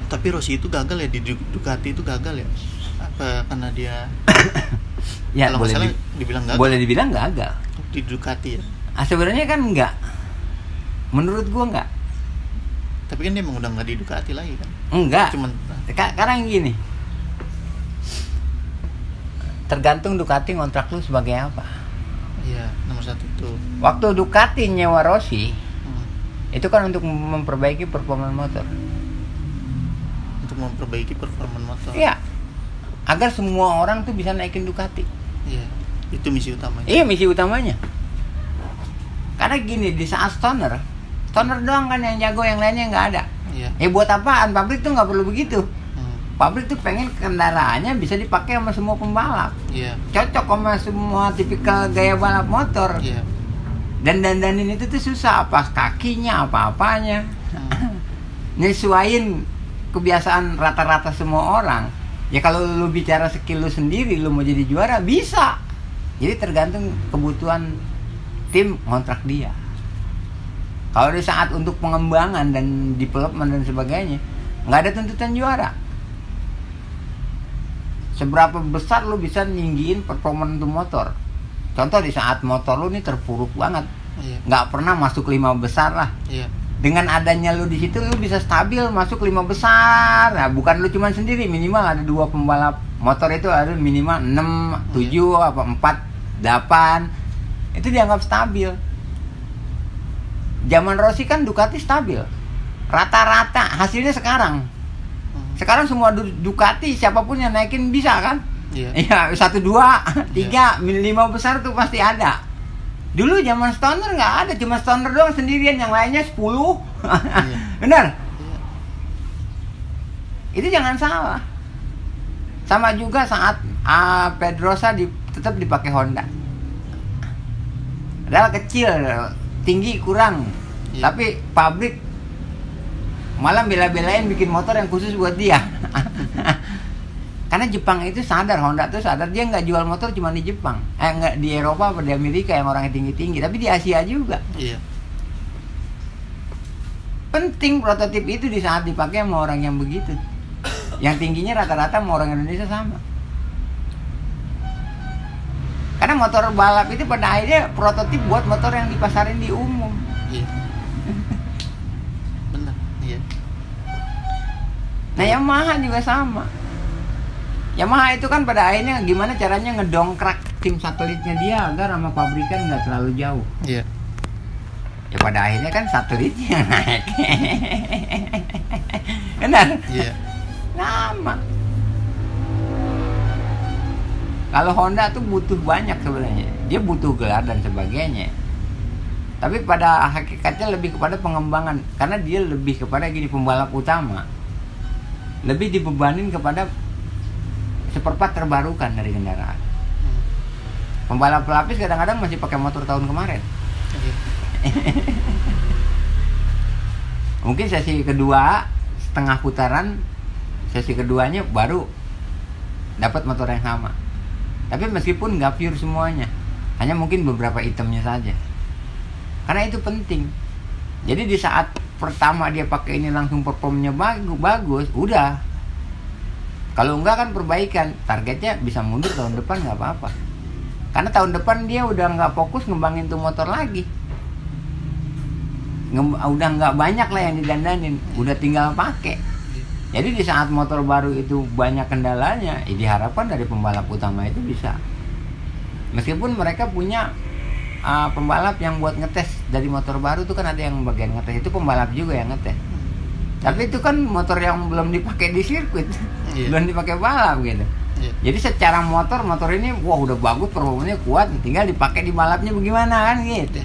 Tapi Rossi itu gagal ya di Ducati itu gagal ya? Apa karena dia Ya, kalau boleh nggak salah dibilang gagal boleh dibilang gagal. di Ducati ya? Sebenarnya kan enggak. Menurut gua enggak. Tapi kan dia emang udah nggak di Ducati lagi kan? Enggak. Cuman Sekarang gini. Tergantung Ducati ngontrak lu sebagai apa. iya, nomor 1 itu. Waktu Ducati nyewa Rossi, itu kan untuk memperbaiki performa motor. Untuk memperbaiki performa motor. Iya. Agar semua orang tuh bisa naikin Ducati. Iya. Itu misi utamanya. Iya, misi utamanya. Karena gini, di saat Stoner doang kan yang jago, yang lainnya nggak ada. Iya. Buat apaan? Pabrik tuh nggak perlu begitu. Pabrik tuh pengen kendaraannya bisa dipakai sama semua pembalap. Iya. Cocok sama semua tipikal gaya balap motor. Iya. Dan dandanin itu tuh susah, apa kakinya, apa-apanya. Nyesuaiin kebiasaan rata-rata semua orang. Ya kalau lu bicara skill lu sendiri, lu mau jadi juara bisa. Jadi tergantung kebutuhan tim kontrak dia. Kalau di saat untuk pengembangan dan development dan sebagainya, nggak ada tuntutan juara. Seberapa besar lu bisa nyinggiin performa untuk motor. Contoh di saat motor lu nih terpuruk banget, Iya. nggak pernah masuk 5 besar lah. Iya. Dengan adanya lu di situ, lu bisa stabil masuk 5 besar. Nah, bukan lu cuma sendiri, minimal ada 2 pembalap motor itu ada minimal 6, 7, apa 4, 8. Itu dianggap stabil. Zaman Rossi kan Ducati stabil. Rata-rata hasilnya sekarang. Sekarang semua Ducati siapapun yang naikin bisa kan? Iya. Iya, 1, 2, 3, 5 besar tuh pasti ada. Dulu zaman Stoner nggak ada, cuma Stoner doang sendirian, yang lainnya 10. Iya. Benar? Iya. Itu jangan salah. Sama juga saat Pedrosa tetap dipakai Honda. Padahal kecil, tinggi kurang. Iya. Tapi pabrik malah bela-belain bikin motor yang khusus buat dia. Karena Jepang itu sadar, Honda tuh sadar, dia nggak jual motor cuma di Jepang, nggak di Eropa atau di Amerika yang orangnya tinggi-tinggi, tapi di Asia juga. Iya. Penting prototip itu di saat dipakai sama orang yang begitu, yang tingginya rata-rata sama orang Indonesia sama. Karena motor balap itu pada akhirnya prototip buat motor yang dipasarin di umum. Iya. Benar. Iya. Nah, Yamaha juga sama. Yamaha itu kan pada akhirnya gimana caranya ngedongkrak tim satelitnya dia agar sama pabrikan nggak terlalu jauh. Iya. Ya pada akhirnya kan satelitnya yang naik. Benar? Iya. Sama. Kalau Honda tuh butuh banyak sebenarnya. Dia butuh gelar dan sebagainya. Tapi pada hakikatnya lebih kepada pengembangan. Karena dia lebih kepada gini, pembalap utama lebih dibebanin kepada seperempat terbarukan dari kendaraan. Pembalap pelapis kadang-kadang masih pakai motor tahun kemarin. Iya. Mungkin sesi kedua setengah putaran, sesi keduanya baru dapat motor yang sama. Tapi meskipun nggak pure semuanya, hanya mungkin beberapa itemnya saja. Karena itu penting. Jadi di saat pertama dia pakai ini langsung performnya bagus, udah. Kalau enggak kan perbaikan, targetnya bisa mundur tahun depan nggak apa-apa. Karena tahun depan dia udah nggak fokus ngembangin tuh motor lagi. Udah nggak banyak lah yang didandanin, udah tinggal pakai. Jadi di saat motor baru itu banyak kendalanya, diharapkan dari pembalap utama itu bisa. Meskipun mereka punya pembalap yang buat ngetes dari motor baru tuh kan ada yang bagian ngetes, itu pembalap juga yang ngetes. Tapi itu kan motor yang belum dipakai di sirkuit, belum dipakai balap gitu. Jadi secara motor ini wah udah bagus, performanya kuat, tinggal dipakai di balapnya bagaimana kan gitu.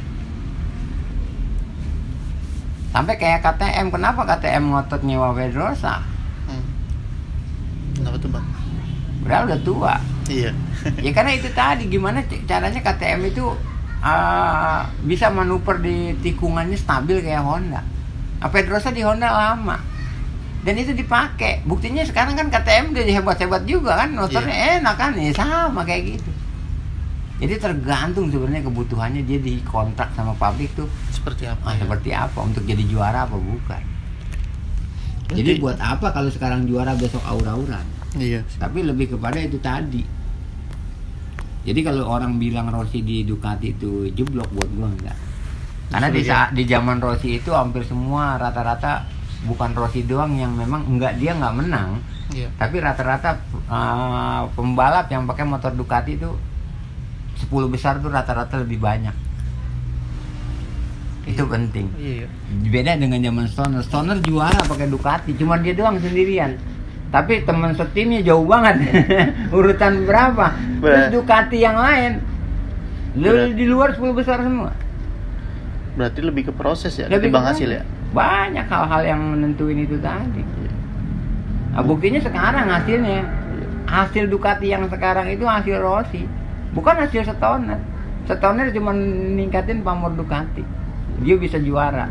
Sampai kayak KTM, kenapa KTM ngotot nyewa Pedrosa? Kenapa tuh bang? Padahal udah tua. Iya. Ya karena itu tadi, gimana caranya KTM itu bisa manuver di tikungannya stabil kayak Honda. Pedrosa di Honda lama dan itu dipakai. Buktinya sekarang kan KTM udah hebat-hebat juga kan, motornya enak kan, ya sama kayak gitu. Jadi tergantung sebenarnya kebutuhannya dia dikontrak sama pabrik tuh seperti apa? Seperti apa, untuk jadi juara apa bukan. Jadi buat apa kalau sekarang juara besok aur-auran? Iya. Tapi lebih kepada itu tadi. Jadi kalau orang bilang Rossi di Ducati itu jeblok, buat gua enggak. Karena di zaman Rossi itu hampir semua rata-rata bukan Rossi doang yang memang dia nggak menang. Iya. Tapi rata-rata pembalap yang pakai motor Ducati itu 10 besar tuh rata-rata lebih banyak. Itu penting. Iya. Beda dengan zaman Stoner. Stoner juara pakai Ducati, cuma dia doang sendirian. Tapi teman setimnya jauh banget. Urutan berapa? Terus Ducati yang lain di luar 10 besar semua. Berarti lebih ke proses ya, ketimbang hasil ya. Banyak hal-hal yang menentuin itu tadi. Nah, buktinya sekarang hasilnya. Hasil Ducati yang sekarang itu hasil Rossi, bukan hasil Stoner. Stoner cuma ningkatin pamor Ducati. Dia bisa juara.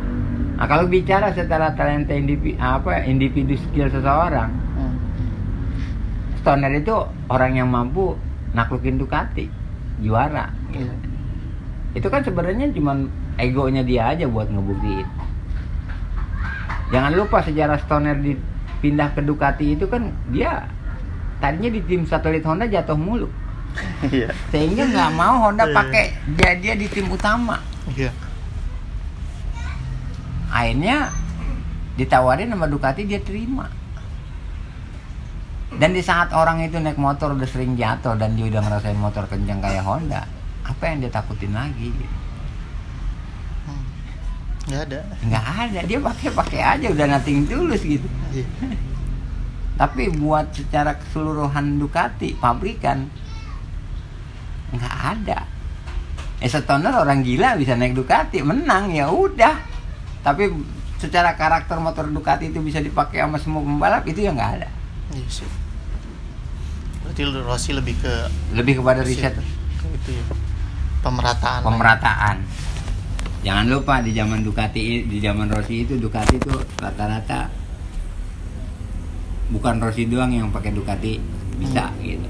Nah, kalau bicara secara talenta individu skill seseorang, Stoner itu orang yang mampu naklukin Ducati, juara. Gitu. Itu kan sebenarnya cuma egonya dia aja buat ngebuktiin. Jangan lupa sejarah Stoner dipindah ke Ducati itu kan dia tadinya di tim satelit Honda jatuh mulu. Iya. Sehingga nggak mau Honda pakai dia di tim utama. Iya. Akhirnya ditawarin sama Ducati, dia terima. Dan di saat orang itu naik motor udah sering jatuh dan dia udah ngerasain motor kencang kayak Honda, apa yang dia takutin lagi? Nggak ada, dia pakai aja, udah nothing tulus gitu. Tapi buat secara keseluruhan Ducati pabrikan nggak ada. Stoner orang gila bisa naik Ducati menang, ya udah. Tapi secara karakter motor Ducati itu bisa dipakai sama semua pembalap, itu ya nggak ada. Iya sih. Berarti Rossi lebih kepada riset itu ya. Pemerataan. Jangan lupa di zaman Rossi itu Ducati itu rata-rata bukan Rossi doang yang pakai Ducati bisa gitu.